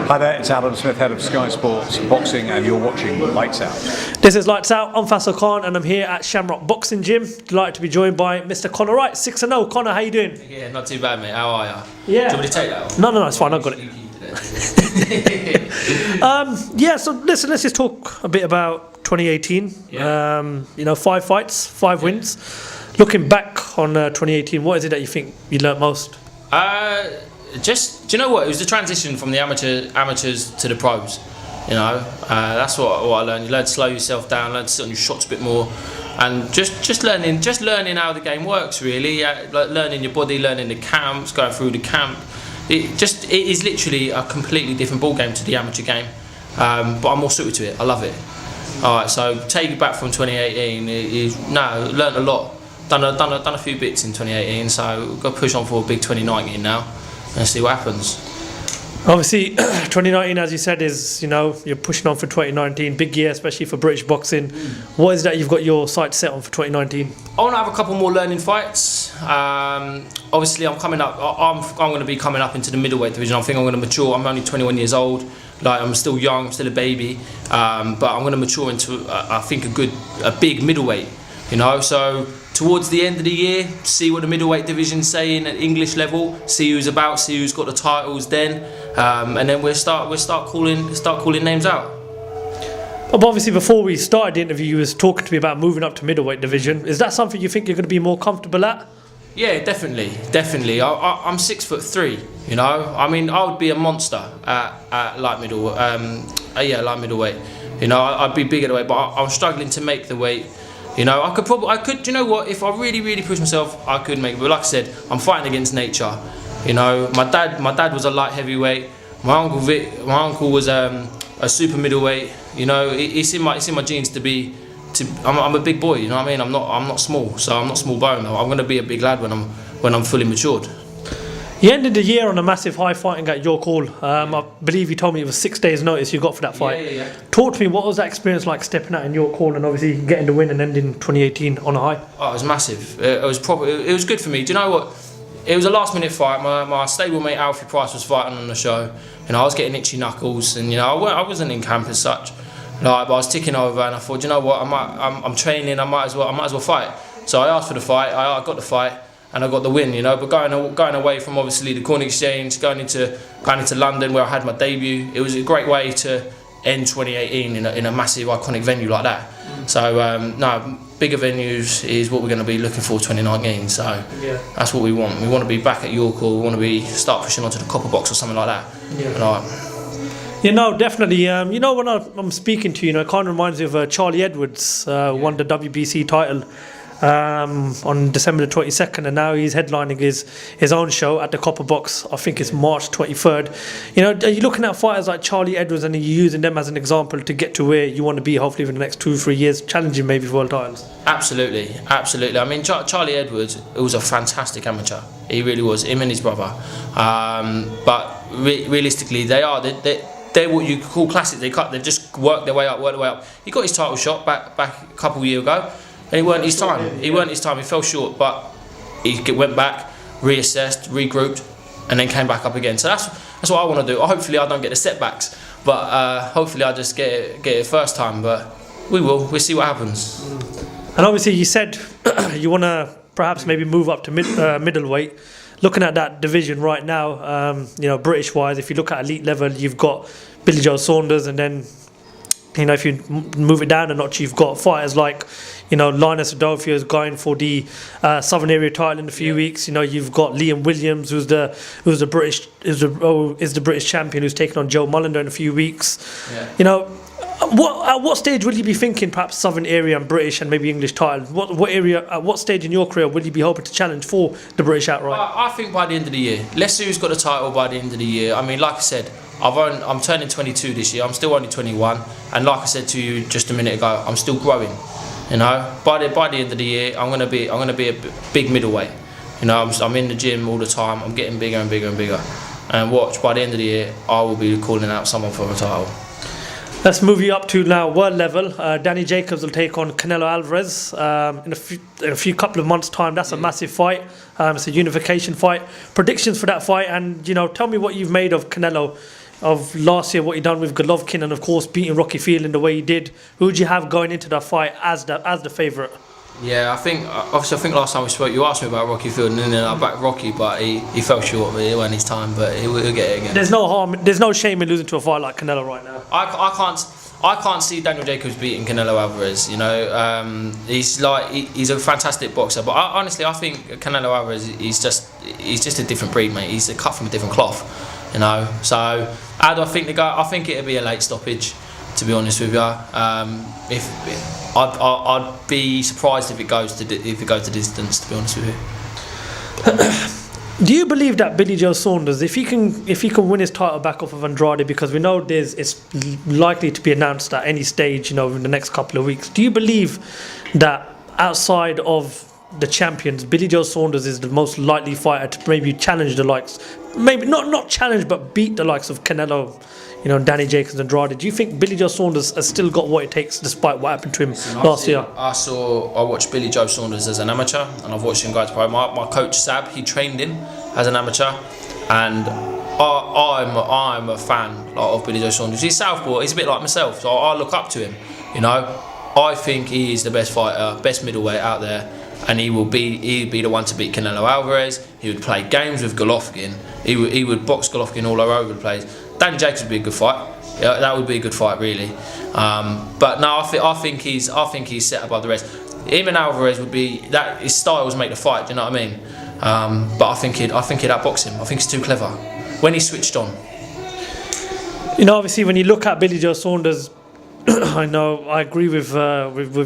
Hi there, it's Adam Smith, head of Sky Sports Boxing, and you're watching Lights Out. This is Lights Out. I'm Faisal Khan, and I'm here at Shamrock Boxing Gym. Delighted to be joined by Mr. Conor Wright, 6-0. Conor, how you doing? Yeah, not too bad, mate. How are you? Yeah. Do you want me to take that off? No, it's fine. I've got it. So listen, let's just talk a bit about 2018. Yeah. 5 fights, 5 wins. Looking back on 2018, what is it that you think you learnt most? Do you know what? It was the transition from the amateurs to the pros. That's what I learned. You learn to slow yourself down, learn to sit on your shots a bit more, and just learning how the game works. Really, like learning your body, learning the camps, going through the camp. It is literally a completely different ball game to the amateur game. But I'm more suited to it. I love it. All right, so take it back from 2018. Learned a lot. Done a few bits in 2018. So we've got to push on for a big 2019 now. And see what happens. Obviously, 2019, as you said, is you're pushing on for 2019, big year, especially for British boxing. What is that you've got your sights set on for 2019? I want to have a couple more learning fights. Obviously, I'm coming up. I'm going to be coming up into the middleweight division. I think I'm going to mature. I'm only 21 years old. Like I'm still young. I'm still a baby. But I'm going to mature into I think a big middleweight. So towards the end of the year, see what the middleweight division's saying at English level, see who's about, see who's got the titles then, and then we'll start calling names out. But obviously, before we started the interview, you was talking to me about moving up to middleweight division. Is that something you think you're going to be more comfortable at? Yeah, definitely. I'm 6'3". I mean, I would be a monster at light middleweight. Light middleweight. I'd be big at the weight, but I'm struggling to make the weight. I could. You know what? If I really push myself, I could make it. But like I said, I'm fighting against nature. My dad was a light heavyweight. My uncle was a super middleweight. It's in my genes to be. I'm a big boy. You know what I mean? I'm not small, so I'm not small bone. I'm going to be a big lad when I'm fully matured. You ended the year on a massive high fighting at York Hall. I believe you told me it was 6 days' notice you got for that fight. Yeah. Talk to me, what was that experience like stepping out in York Hall and obviously getting the win and ending 2018 on a high? Oh, it was massive. It was good for me. Do you know what? It was a last minute fight. My stablemate Alfie Price was fighting on the show. I was getting itchy knuckles, and I wasn't in camp as such. But I was ticking over, and I thought, you know what? I'm training. I might as well fight. So I asked for the fight. I got the fight. And I got the win, But going away from obviously the Corn Exchange, going into London where I had my debut, it was a great way to end 2018 in a massive iconic venue like that. So bigger venues is what we're going to be looking for 2019. So that's what we want. We want to be back at York, or we want to start pushing onto the Copper Box or something like that. Definitely. When I'm speaking to you, it kind of reminds me of Charlie Edwards, won the WBC title. On December the 22nd, and now he's headlining his own show at the Copper Box. I think it's March 23rd. Are you looking at fighters like Charlie Edwards and are you using them as an example to get to where you want to be, hopefully in the next 2-3 years, challenging maybe for world titles? Absolutely. I mean, Charlie Edwards was a fantastic amateur. He really was. Him and his brother. But realistically, they're what you call classic. They just work their way up. He got his title shot back a couple of years ago. And it weren't his time. He fell short, but he went back, reassessed, regrouped, and then came back up again. So that's what I want to do. Hopefully, I don't get the setbacks, but hopefully, I just get it first time. But we will. We'll see what happens. And obviously, you said you want to perhaps maybe move up to middleweight. Looking at that division right now, British-wise, if you look at elite level, you've got Billy Joe Saunders, and then if you move it down a notch, you've got fighters like Linus Adolfo is going for the Southern Area title in a few weeks. You've got Liam Williams, who's the British champion, who's taking on Joe Mullender in a few weeks. At what stage will you be thinking perhaps Southern Area and British and maybe English title? What area? At what stage in your career will you be hoping to challenge for the British outright? I think by the end of the year. Let's see who's got the title by the end of the year. I mean, like I said, I'm turning 22 this year. I'm still only 21, and like I said to you just a minute ago, I'm still growing. By the end of the year, I'm gonna be a big middleweight. I'm in the gym all the time. I'm getting bigger and bigger and bigger. And watch, by the end of the year, I will be calling out someone for a title. Let's move you up to now world level. Danny Jacobs will take on Canelo Alvarez in a few couple of months' time. That's a massive fight. It's a unification fight. Predictions for that fight, and tell me what you've made of Canelo of last year, what he done with Golovkin, and of course beating Rocky Field in the way he did, who would you have going into that fight as the favourite? Yeah, I think last time we spoke, you asked me about Rocky Field, and then I backed Rocky, but he fell short. It wasn't his time, but he'll get it again. There's no harm, there's no shame in losing to a fight like Canelo right now. I can't see Daniel Jacobs beating Canelo Alvarez. You know, he's a fantastic boxer, but honestly, I think Canelo Alvarez he's just a different breed, mate. He's cut from a different cloth. You know, so how do I think I think it'll be a late stoppage, to be honest with you. I'd be surprised if it goes to distance, to be honest with you. Do you believe that Billy Joe Saunders, if he can win his title back off of Andrade, because we know it's likely to be announced at any stage, you know, in the next couple of weeks, do you believe that outside of the champions, Billy Joe Saunders is the most likely fighter to maybe challenge the likes, maybe not challenge, but beat the likes of Canelo, you know, Danny Jacobs and Andrade? Do you think Billy Joe Saunders has still got what it takes despite what happened to him last year? I watched Billy Joe Saunders as an amateur, and I've watched him go to pro. My coach Sab, he trained him as an amateur, and I'm a fan of Billy Joe Saunders. He's southpaw. He's a bit like myself, so I look up to him. You know, I think he is the best fighter, best middleweight out there, and he'd be the one to beat Canelo Alvarez. He would play games with Golovkin. He would box Golovkin all over the place. Danny Jacobs would be a good fight. Yeah, that would be a good fight, really. But no, I think he's set above the rest. Him and Alvarez would be that. His styles make the fight. Do you know what I mean? But I think he'd outbox him. I think he's too clever when he's switched on. You know, obviously, when you look at Billy Joe Saunders, I agree with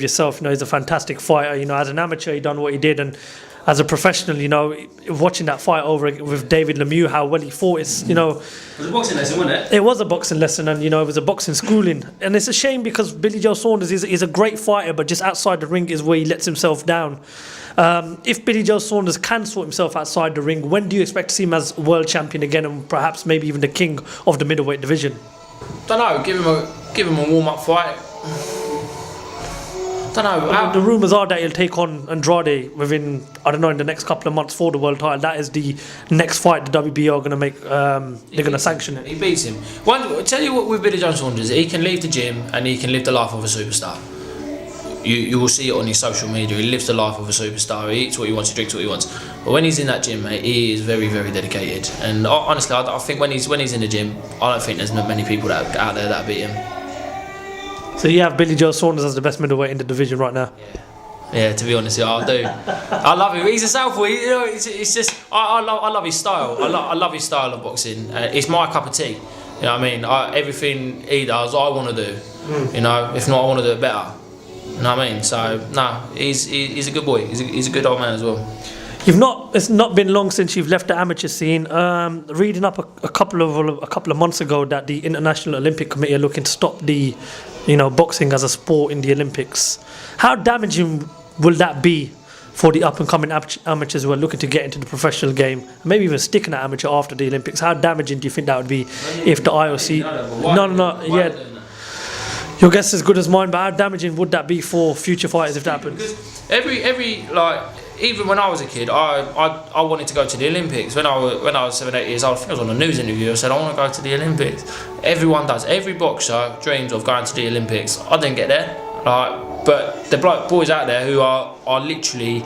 yourself. You know, he's a fantastic fighter. You know, as an amateur, he done what he did, and as a professional, you know, watching that fight over with David Lemieux, how well he fought, it's, you know, it was a boxing lesson, wasn't it? It was a boxing lesson, and you know, it was a boxing schooling. And it's a shame because Billy Joe Saunders is a great fighter, but just outside the ring is where he lets himself down. If Billy Joe Saunders can sort himself outside the ring, when do you expect to see him as world champion again, and perhaps maybe even the king of the middleweight division? Don't know. Give him a warm up fight. Don't know. The rumours are that he'll take on Andrade within, I don't know, in the next couple of months for the world title. That is the next fight the WBO are going to make. They're going to sanction it. He beats him. Tell you what, with Billy Joe Saunders, he can leave the gym and he can live the life of a superstar. You will see it on his social media. He lives the life of a superstar. He eats what he wants, he drinks what he wants. But when he's in that gym, mate, he is very, very dedicated. And honestly, I think when he's in the gym, I don't think there's not many people out there that beat him. So you have Billy Joe Saunders as the best middleweight in the division right now? Yeah, to be honest, yeah, I do. I love him. He's a southpaw. You know, it's just I love his style. I love his style of boxing. It's my cup of tea. You know what I mean? Everything he does, I want to do. You know, if not, I want to do it better. You know what I mean? So no, he's a good boy. He's a good old man as well. It's not been long since you've left the amateur scene. Reading up a couple of months ago that the International Olympic Committee are looking to stop the, you know, boxing as a sport in the Olympics. How damaging will that be for the up and coming amateurs who are looking to get into the professional game, maybe even sticking at amateur after the Olympics? How damaging do you think that would be if the IOC? No. Your guess is as good as mine, but how damaging would that be for future fighters if that happens? Because every even when I was a kid, I wanted to go to the Olympics. When I was 7, 8 years old, I think I was on a news interview. I said I want to go to the Olympics. Everyone does. Every boxer dreams of going to the Olympics. I didn't get there, but the boys out there who are literally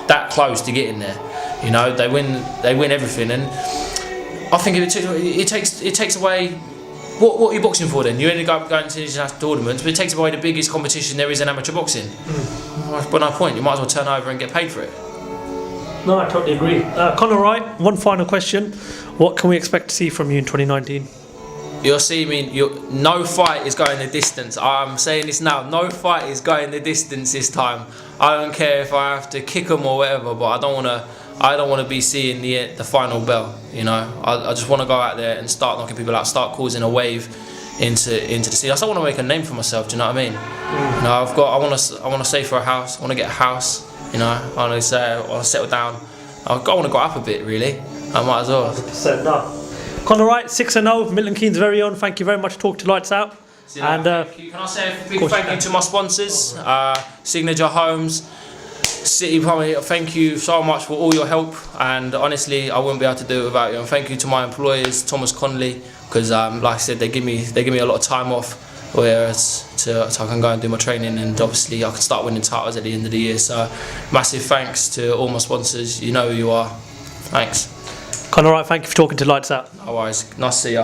that close to getting there. You know, they win everything, and I think it takes away. What are you boxing for then? You only going to international tournaments, but it takes away the biggest competition there is in amateur boxing. But no point, you might as well turn over and get paid for it. No, I totally agree. Conor Wright, one final question. What can we expect to see from you in 2019? You'll see me, no fight is going the distance. I'm saying this now, no fight is going the distance this time. I don't care if I have to kick them or whatever, but I don't want to be seeing the final bell. You know, I just want to go out there and start knocking people out, start causing a wave into the scene. I still want to make a name for myself. Do you know what I mean? You know, I want to save for a house. I want to get a house. You know, I want to settle down. I want to go up a bit. Really, I might as well. 100% no. Conor Wright, 6-0, Milton Keynes' very own. Thank you very much. Talk to Lights Out. And can I say a big thank you to my sponsors, Signature Homes, City Plumbing. Thank you so much for all your help, and honestly I wouldn't be able to do it without you. And thank you to my employers, Thomas Conley, because like I said, they give me a lot of time off, whereas so I can go and do my training, and obviously I can start winning titles at the end of the year. So massive thanks to all my sponsors. You know who you are. Thanks. Conor, right, thank you for talking to Lights Out. No worries. Nice to see you.